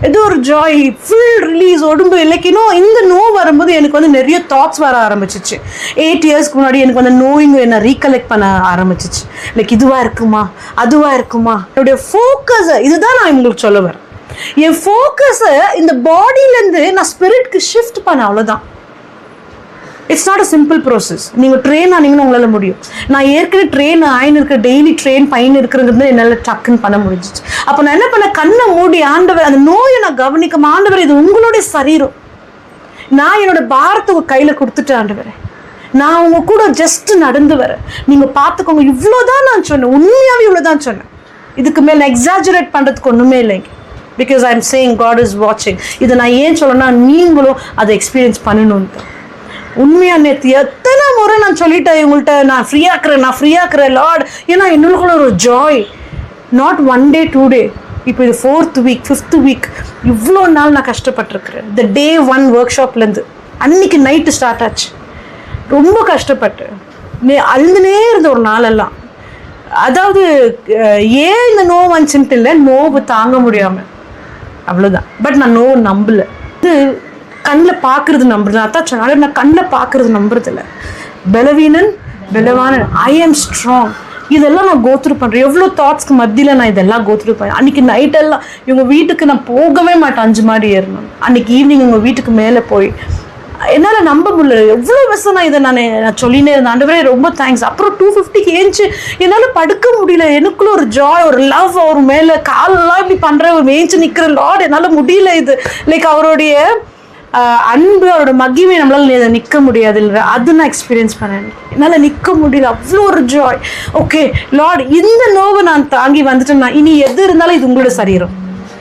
ஏதோ ஒரு ஜாய், ஃபுல் ரிலீஸ், உடம்பு இல்லைக்கினோ. இந்த நோய் வரும்போது எனக்கு வந்து நிறைய தாட்ஸ் வர ஆரம்பிச்சிச்சு. 8 இயர்ஸ்க்கு முன்னாடி எனக்கு வந்து நோயிங்க என்ன ரீகலெக்ட் பண்ண ஆரம்பிச்சிச்சு. லைக் இதுவாக இருக்குமா, அதுவாக இருக்குமா. என்னுடைய ஃபோக்கஸை இதுதான் நான் உங்களுக்கு சொல்ல வரேன். என் ஃபோக்கஸை இந்த பாடியிலேருந்து நான் ஸ்பிரிட்க்கு ஷிஃப்ட் பண்ண, அவ்வளோதான். It's not a simple process. நீங்கள் ட்ரெயின் ஆனீங்கன்னு உங்களால் முடியும். நான் ஏற்கனவே ட்ரெயின் ஆயின் இருக்கிற, டெய்லி ட்ரெயின் பையன் இருக்கிறது என்னால் டக்குன்னு பண்ண முடிஞ்சிச்சு. அப்போ நான் என்ன பண்ண, கண்ணை மூடி ஆண்டவர் அந்த நோயை நான் கவனிக்காம, ஆண்டவர் இது உங்களுடைய சரீரம், நான் என்னோட பாரத்தை உங்கள் கையில் கொடுத்துட்டு ஆண்டவர், நான் உங்க கூட ஜஸ்ட் நடந்து வரேன், நீங்கள் பார்த்துக்கோங்க. இவ்வளோதான் நான் சொன்னேன், உண்மையாகவே இவ்வளோதான் சொன்னேன். இதுக்கு மேலே நான் எக்ஸாஜரேட் பண்ணுறதுக்கு ஒன்றுமே இல்லைங்க. Because I am saying God is வாட்சிங். இதை நான் ஏன் சொல்லணும்னா நீங்களும் அதை எக்ஸ்பீரியன்ஸ் பண்ணணும்னு. உண்மையாக நேற்று எத்தனை முறை நான் சொல்லிட்டேன் இவங்கள்ட்ட, நான் ஃப்ரீயாக இருக்கிறேன் லார்ட். ஏன்னா என்னுக்குள்ள ஒரு ஜாய், நாட் 1 day 2 day. இப்போ இது 4th week 5th week, இவ்வளோ நாள் நான் கஷ்டப்பட்டுருக்கிறேன். இந்த Day 1 ஒர்க் ஷாப்லேருந்து அன்னைக்கு நைட்டு ஸ்டார்ட் ஆச்சு. ரொம்ப கஷ்டப்பட்டு அழுதுனே இருந்த ஒரு நாளெல்லாம். அதாவது ஏன் இந்த நோவு வந்துச்சுன்ட்டு இல்லை, நோவு தாங்க முடியாமல், அவ்வளோதான். பட் நான் நோவு நம்பலை. இது கண்ணில் பார்க்குறது நம்புறது, அதான் சொன்னாலும் நான் கண்ணில் பார்க்குறது நம்புறது இல்லை. பலவானன், ஐ ஆம் ஸ்ட்ராங். இதெல்லாம் நான் கோத்ரூ பண்ணுறேன். எவ்வளோ தாட்ஸ்க்கு மத்தியில் நான் இதெல்லாம் கோத்ரூ பண்ணேன். அன்றைக்கி நைட்டெல்லாம் இவங்க வீட்டுக்கு நான் போகவே மாட்டேன், 5 மாடி ஏறணும். அன்றைக்கி ஈவினிங் உங்கள் வீட்டுக்கு மேலே போய் என்னால் நம்ப முடியல. எவ்வளோ வருஷம் நான் இதை நான் சொல்லினே இருந்தேன். ஆண்டவரே ரொம்ப தேங்க்ஸ். அப்புறம் 2:50 ஏஞ்சி என்னால் படுக்க முடியல. எனக்குள்ள ஒரு ஜாய், ஒரு லவ், அவர் மேலே காலெல்லாம் இப்படி பண்ணுற, ஒரு மேய்ச்சி நிற்கிற லார்ட், என்னால் முடியல. இது லைக் அவருடைய அன்பு, அவரோட மகிமை நம்மளால நிற்க முடியாது இல்லை, அது நான் எக்ஸ்பீரியன்ஸ் பண்ணேன். என்னால் நிற்க முடியல, அவ்வளோ ஒரு ஜாய். ஓகே லார்ட், இந்த நோவை நான் தாங்கி வந்துட்டேன்னா இனி எது இருந்தாலும் இது உங்களோட சரீரம்,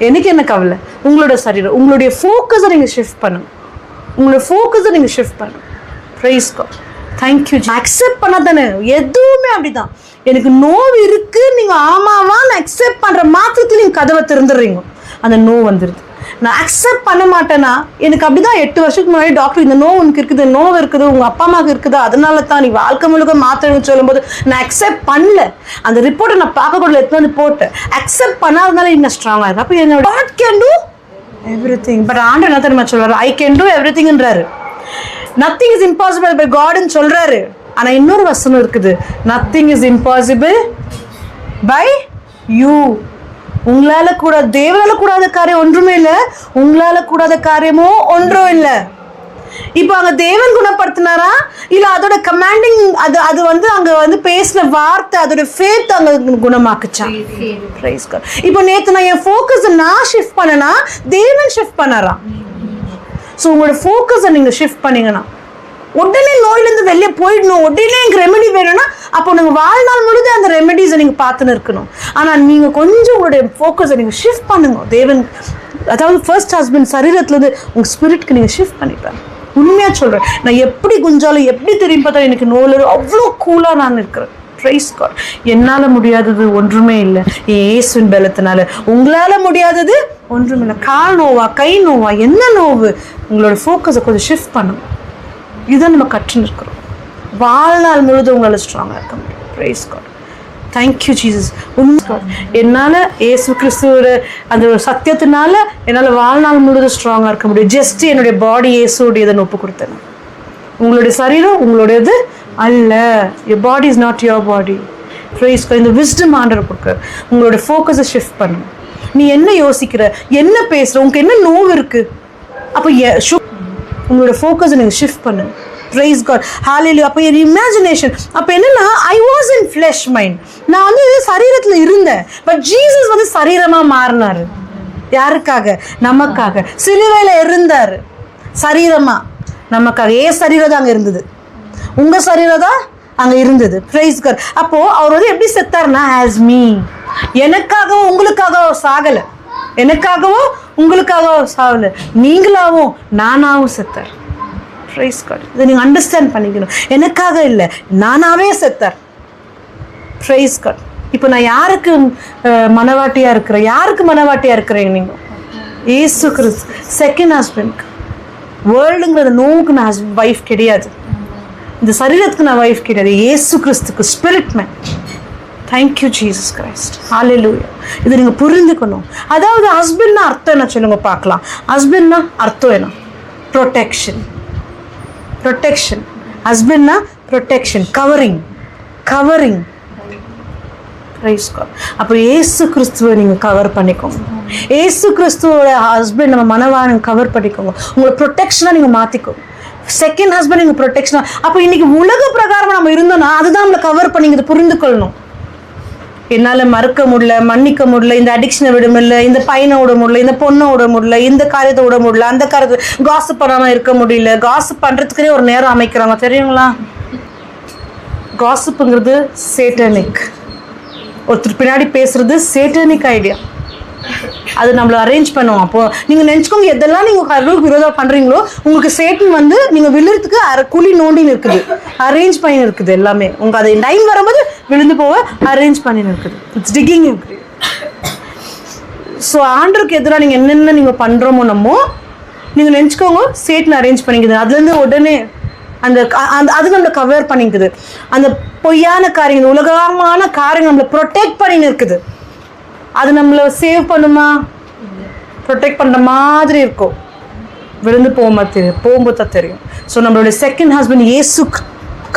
எனக்கு என்ன கவலை, உங்களோட சரீரம். உங்களுடைய ஃபோக்கஸை நீங்கள் ஷிஃப்ட் பண்ணுங்க, உங்களோட ஃபோக்கஸை நீங்கள் ஷிஃப்ட் பண்ணுங்க. Price God, thank you. அக்செப்ட் பண்ண தானே, எதுவுமே அப்படிதான். எனக்கு நோவு இருக்கு, நீங்கள் ஆமாவான்னு அக்செப்ட் பண்ணுற மாத்திரத்தில் நீங்கள் கதவை திறந்துடுறீங்க, அந்த நோவு வந்துடுது. நான் அக்செப்ட் பண்ண மாட்டேன்னா, எனக்கு அப்படிதான் 8 வருஷத்துக்கு முன்னாடி டாக்டர் இந்த நோவு உனக்கு இருக்குது, நோவு இருக்குது, உங்கள் அப்பா அம்மாவுக்கு இருக்குதா, அதனால தான் நீ வாழ்க்கை முழுக்க மாற்றணும்னு சொல்லும்போது நான் அக்செப்ட் பண்ணல. அந்த ரிப்போர்ட்டை நான் பார்க்கக்கூட எடுத்து வந்து போட்டேன். அக்செப்ட் பண்ணாதனால இன்னும் ஸ்ட்ராங்காக இருக்குது. அப்போ என்னோட God can do everything. But ஆண்டவர் என்ன தெரியுமா சொல்றாரு, ஐ கேன் டூ எவ்ரிதிங்ன்றாரு. நத்திங் இஸ் இம்பாசிபிள் பை காட்னு சொல்றாரு. ஆனால் இன்னொரு வசனம் இருக்குது, nothing is impossible by you. உங்களால கூட, தேவனால கூடாத காரியம் ஒன்றுமே இல்லை, உங்களால கூடாத காரியமோ ஒன்றும் இல்லை. இப்போ அங்கே தேவன் குணப்படுத்தினாரா இல்லை அதோட கமாண்டிங், அது வந்து அங்கே வந்து பேசின வார்த்தை, அதோட ஃபேத் அங்கே குணமாக்குச்சான். இப்போ நேற்று நான் என் ஃபோக்கஸை நான் ஷிஃப்ட் பண்ணனா, தேவன் ஷிஃப்ட் பண்ணாரா. ஸோ உங்களோட ஃபோக்கஸை நீங்கள் ஷிஃப்ட் பண்ணீங்கன்னா உடனே நோயிலேருந்து வெளியே போயிடணும், உடனே எனக்கு ரெமெடி வேணும்னா அப்போ நீங்கள் வாழ்நாள் முழுது அந்த ரெமெடிஸை நீங்கள் பார்த்துன்னு இருக்கணும். ஆனால் நீங்கள் கொஞ்சம் உங்களுடைய ஃபோக்கஸை நீங்கள் ஷிஃப்ட் பண்ணுங்க. தேவன், அதாவது ஃபர்ஸ்ட் ஹஸ்பண்ட் சரீரத்துலேருந்து உங்கள் ஸ்பிரிட்க்கு நீங்கள் ஷிஃப்ட் பண்ணிப்பேன். உண்மையாக சொல்கிறேன், நான் எப்படி குஞ்சாலும் எப்படி திரும்பி பார்த்தா எனக்கு நோயில் அவ்வளோ கூலாக நான் இருக்கிறேன். Praise God. என்னால் முடியாதது ஒன்றுமே இல்லை, இயேசுவின் பலத்தினால. உங்களால் முடியாதது ஒன்றுமே இல்லை. கால் நோவா, கை நோவா, என்ன நோவு, உங்களோட ஃபோக்கஸை கொஞ்சம் ஷிஃப்ட் பண்ணுங்க. இதுதான் நம்ம கற்றுன்னு இருக்கிறோம். வாழ்நாள் முழுதும் உங்களால் ஸ்ட்ராங்காக இருக்க முடியும். Praise God, thank you Jesus. என்னால் இயேசு கிறிஸ்துவோட அந்த சத்தியத்தினால என்னால் வாழ்நாள் முழுதும் ஸ்ட்ராங்காக இருக்க முடியும். ஜஸ்ட் என்னுடைய பாடி இயேசுடைய ஒப்பு கொடுத்தேன். உங்களுடைய சரீரம் உங்களுடையது அல்ல. Your body is not your body. Praise God. இந்த விஸ்டம் ஆண்டர் கொடுக்க உங்களோட ஃபோக்கஸை ஷிஃப்ட் பண்ணுங்க. நீ என்ன யோசிக்கிற, என்ன பேசுகிற, உங்களுக்கு என்ன நோவு இருக்குது, அப்போ உங்களோட ஃபோக்கஸை நீங்கள் ஷிஃப்ட் பண்ணுங்க. Price God, hallelujah. அப்போ என் இமேஜினேஷன் அப்போ என்னன்னா, I was in flesh mind. நான் வந்து சரீரத்தில் இருந்தேன், பட் ஜீசஸ் வந்து சரீரமாக மாறினார். யாருக்காக? நமக்காக. சிலுவையில் இருந்தார் சரீரமாக நமக்காக. சரீரம் தான் அங்கே இருந்தது, உங்கள் சரீரம் தான் அங்கே இருந்தது. Praise God. அப்போது அவர் வந்து எப்படி செத்தார்னா, ஆஸ் மீ, எனக்காகவும் உங்களுக்காகவும் சாகலை, எனக்காகவும் உங்களுக்காகவும் சாகலை, நீங்களாகவும் நானாகவும் செத்தார். Price God. இதை நீங்கள் அண்டர்ஸ்டாண்ட் பண்ணிக்கணும். எனக்காக இல்லை, நானாவே செத்தார். Price God. இப்போ நான் யாருக்கு மனவாட்டியாக இருக்கிறேன்? யாருக்கு மனவாட்டியாக இருக்கிறீங்க நீங்கள்? இயேசு கிறிஸ்து. செகண்ட் ஹஸ்பண்ட்க்கு. வேர்ல்டுங்கிற நோவுக்கு நான் வைஃப் கிடையாது, இந்த சரீரத்துக்கு நான் வைஃப் கிடையாது. இயேசு கிறிஸ்துக்கு spirit man. Thank you Jesus Christ. Hallelujah. இது நீங்கள் புரிந்துக்கணும். அதாவது ஹஸ்பண்ட்னா அர்த்தம் என்ன சொல்லுங்க பார்க்கலாம். ஹஸ்பண்ட்னா அர்த்தம் என்ன? ப்ரொடெக்ஷன். ப்ரொடெக்ஷன். ஹஸ்பண்ட்னா protection, covering. Covering. Praise God. அப்போ ஏசு கிறிஸ்துவை நீங்கள் கவர் பண்ணிக்கோங்க. ஏசு கிறிஸ்துவோட ஹஸ்பண்ட் நம்ம மனவாளன் கவர் பண்ணிக்கோங்க. உங்களை ப்ரொடெக்ஷனாக நீங்கள் மாற்றிக்கோங்க. செகண்ட் ஹஸ்பண்ட் நீங்கள் ப்ரொடெக்ஷனாக. அப்போ இன்னைக்கு உலக பிரகாரமாக நம்ம இருந்தோம்னா அதுதான் நம்மளை கவர் பண்ணிங்க. புரிந்து கொள்ளணும். என்னால் மறக்க முடியல, மன்னிக்க முடியல, இந்த அடிக்ஷனை விட முடியல, இந்த பையனை விட முடியல, இந்த பொண்ணை விட முடியல, இந்த காரியத்தை விட முடியல, அந்த காரியத்தை காசிப் பண்ணாமல் இருக்க முடியல. காசிப் பண்ணுறதுக்குனே ஒரு நேரம் அமைக்கிறாங்க தெரியுங்களா? காசிப்புங்கிறது சேட்டனிக். ஒருத்தர் பின்னாடி பேசுறது சேட்டனிக் ஐடியா. அது நம்மள அரேஞ்ச் பண்ணுவோம். அப்போ நீங்கள் நினச்சிக்கோங்க, எதெல்லாம் நீங்கள் கடவுளுக்கு விரோதம் பண்ணுறீங்களோ உங்களுக்கு சேட்டன் வந்து நீங்கள் விழுறதுக்கு குழி நோண்டின்னு இருக்குது, அரேஞ்ச் பண்ணி இருக்குது. எல்லாமே உங்கள் அதை டைம் வரும்போது விழுந்து போக அரேஞ்ச் பண்ணி இருக்குது. இட்ஸ் டிகிங் இருக்குது. ஸோ ஆண்டருக்கு எதிராக நீங்கள் என்னென்ன நீங்கள் பண்ணுறோமோ நம்ம நீங்கள் நினச்சிக்கோங்க சேட்டன் அரேஞ்ச் பண்ணிக்குது. அதுலேருந்து உடனே அந்த அது நம்மளை கவர் பண்ணிக்குது. அந்த பொய்யான காரியங்கள், உலகமான காரியங்கள் நம்மளை ப்ரொடெக்ட் பண்ணின்னு இருக்குது. அது நம்மளை சேவ் பண்ணுமா? ப்ரொடெக்ட் பண்ணுற மாதிரி இருக்கும். விழுந்து போகும்போது தான் தெரியும். ஸோ நம்மளுடைய செகண்ட் ஹஸ்பண்ட் இயேசு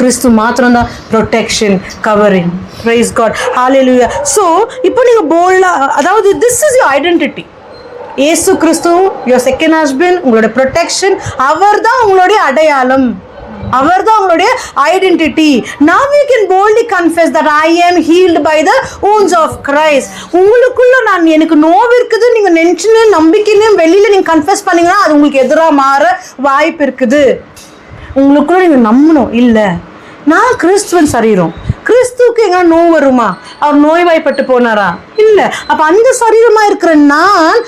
கிறிஸ்து மாத்திரம்தான் protection, covering. Praise God. Hallelujah. So இப்போ நீங்கள் போல்டாக, அதாவது திஸ் இஸ் யுவர் ஐடென்டிட்டி. இயேசு கிறிஸ்து யுவர் செகண்ட் ஹஸ்பண்ட், உங்களுடைய ப்ரொடெக்ஷன். அவர் தான் உங்களுடைய அடையாளம், அவர் தான் உங்களுடைய identity. Now you can boldly confess that I am healed by the wounds of Christ. உங்களுக்குள்ள எனக்கு நோவு இருக்குது நீங்க நினைச்சுன்னு நம்பிக்கைன்னு வெளியில நீங்க கன்ஃபெஸ் பண்ணீங்கன்னா அது உங்களுக்கு எதிராக மாற வாய்ப்பு இருக்குது. உங்களுக்குள்ள நீங்க நம்பணும். இல்லை நான் கிறிஸ்துவன் சரீரம், கிறிஸ்துவுக்கு எங்க நோய் வருமா? அவர் நோய்வாய்ப்பட்டு போனாரா? இல்லை. அப்போ அந்த சரீரமாக இருக்கிற நான்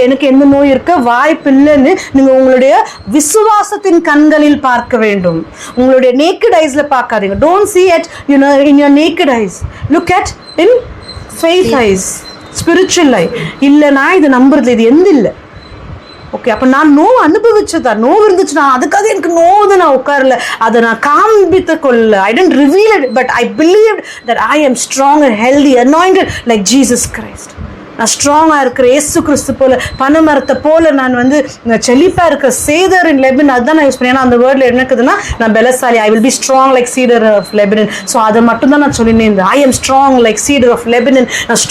எனக்கு எந்த நோய் இருக்க வாய்ப்பு இல்லைன்னு நீங்கள் உங்களுடைய விசுவாசத்தின் கண்களில் பார்க்க வேண்டும். உங்களுடைய நேக்கட் ஐஸில் பார்க்காதீங்க. Don't see it in your naked eyes. Look at in faith eyes, spiritual eye. இல்லை நான் இது நம்புறது இது எந்த இல்லை. ஓகே, அப்போ நான் நோவு அனுபவிச்சதா? நோவு இருந்துச்சுன்னா அதுக்காக எனக்கு நோவு நான் உட்காரல, அதை நான் காண்பித்து கொள்ள. I didn't reveal it, but I believe that I am strong and healthy, anointed like Jesus Christ. நான் ஸ்ட்ராங்காக இருக்கிற இயேசு கிறிஸ்து போல, பனைமரத்தை போல நான் வந்து செழிப்பாக இருக்கிற சேதர் இன் லெபனன். அதுதான் நான் யூஸ் பண்ணேன். ஏன்னா அந்த வேர்டில் என்ன இருக்குதுன்னா நான் பெலசாலி, I will be strong like cedar of Lebanon. So அதை மட்டும்தான் நான் சொல்லினே இருந்தேன். I am strong like cedar of Lebanon. நான்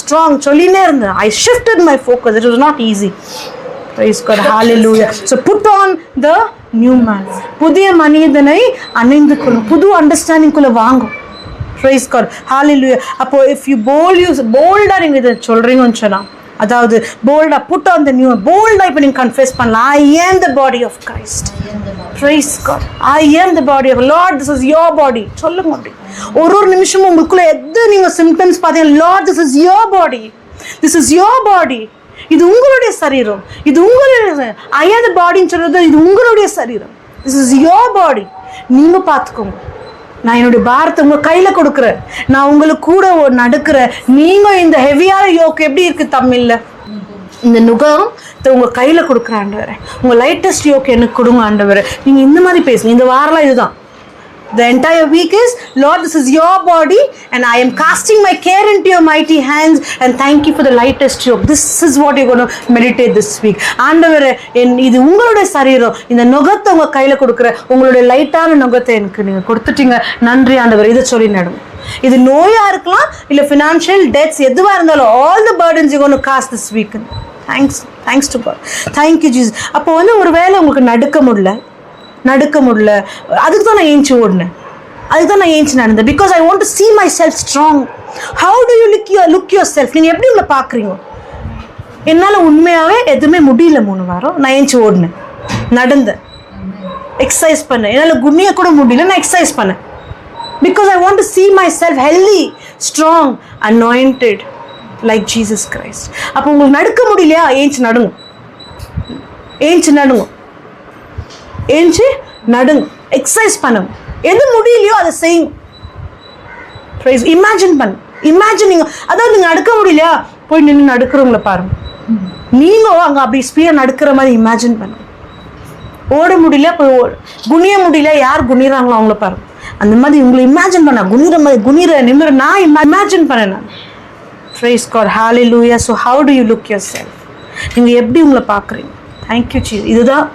ஸ்ட்ராங் சொல்லினே இருந்தேன். I shifted my focus. It was not easy. Praise God. Hallelujah. So put on the new man. புதிய மனிதனை அணிந்து கொள்ளும். புது அண்டர்ஸ்டாண்டிங் குள்ள வாங்கும். Praise God. Hallelujah. அப்போ if you bold நீங்க இதை சொல்றீங்கன்னு சொன்னா, அதாவது போல்டா புட் ஆன் த நியூ, போல்டா இப்போ நீங்க கன்ஃபெஸ் பண்ணலாம். I am the body of Christ. Praise God. I am the body of Lord. This is your body. சொல்லுங்க அப்படி. ஒரு நிமிஷமும் உங்களுக்குள்ள எது நீங்க சிம்டம்ஸ் பார்த்தீங்க, Lord this is your body. This is your body. இது உங்களுடைய சரீரம், இது உங்களுடைய ஐயாத பாடின்னு சொல்றது, இது உங்களுடைய சரீரம். திஸ் இஸ் யோர் பாடி. நீங்க பார்த்துக்கோங்க. நான் என்னுடைய பாரத்தை உங்க கையில கொடுக்குறேன். நான் உங்களுக்கு கூட நடுக்கிறேன். நீங்க இந்த ஹெவியான யோக்கு எப்படி இருக்கு தமிழ்ல, இந்த நுகம் உங்க கையில கொடுக்குற ஆண்டவரே, உங்க லைட்டஸ்ட் யோக்கு எனக்கு கொடுங்க ஆண்டவரே. நீங்க இந்த மாதிரி பேசுங்க. இந்த வாரம்லாம் இதுதான். The entire week is, Lord, this is your body and I am casting my care into your mighty hands and thank you for the lightest yoke. This is what you're going to meditate this week. ஆண்டவரே, இது உங்களுடைய சரீரம், இந்த நுகத்தை உங்க கையில கொடுக்குற, உங்களுடைய லைட்டான நுகத்தை எனக்கு நீங்க கொடுத்துட்டீங்க, நன்றி ஆண்டவரே. இதை சொல்லி நடும். இது நோயா இருக்கலாம், இல்லை ஃபினான்ஷியல் டெட்ஸ், எதுவாக இருந்தாலும் all the burdens you're going to cast this week. Thanks to God. Thank you Jesus. அப்போ வந்து ஒரு வேளை உங்களுக்கு நடுக்க முடியல, அதுக்கு தான் நான் ஏஞ்சி ஓடினேன், அதுக்கு தான் நான் ஏஞ்சி நடந்தேன். Because I want to see myself strong. How do you look yourself? நீங்கள் எப்படி உங்களை பார்க்குறீங்க? என்னால் உண்மையாகவே எதுவுமே முடியல. 3 வாரம் நான் ஏஞ்சி ஓடினேன், நடந்தேன், எக்ஸசைஸ் பண்ணேன். என்னால் குனிய கூட முடியல, நான் எக்ஸசைஸ் பண்ணேன். Because I want to see myself healthy, strong, anointed like Jesus Christ. அப்போ உங்களுக்கு நடுக்க முடியலையா? ஏஞ்சி நடுங்க, எக்ஸசைஸ் பண்ணுங்க. எது முடியலையோ அதை செய்யுங்க. இமேஜின் பண்ணு. இமேஜினிங், அதாவது நீங்கள் நடுக்க முடியலையா, போய் நின்று நடுக்கிறவங்கள பாருங்க. நீங்கள் அங்கே அப்படி ஸ்பீடாக நடுக்கிற மாதிரி இமேஜின் பண்ணுங்க. ஓட முடியல, போய் குனிய முடியல, யார் குனிறாங்களோ அவங்கள பாருங்க. அந்த மாதிரி உங்களை இமேஜின் பண்ண குனிற நிமிர நான் இமேஜின் பண்ணேன் நான். Praise God. Hallelujah. So how do you look yourself? நீங்க எப்படி உங்களை பார்க்குறீங்க? Thank you Jesus. இதுதான்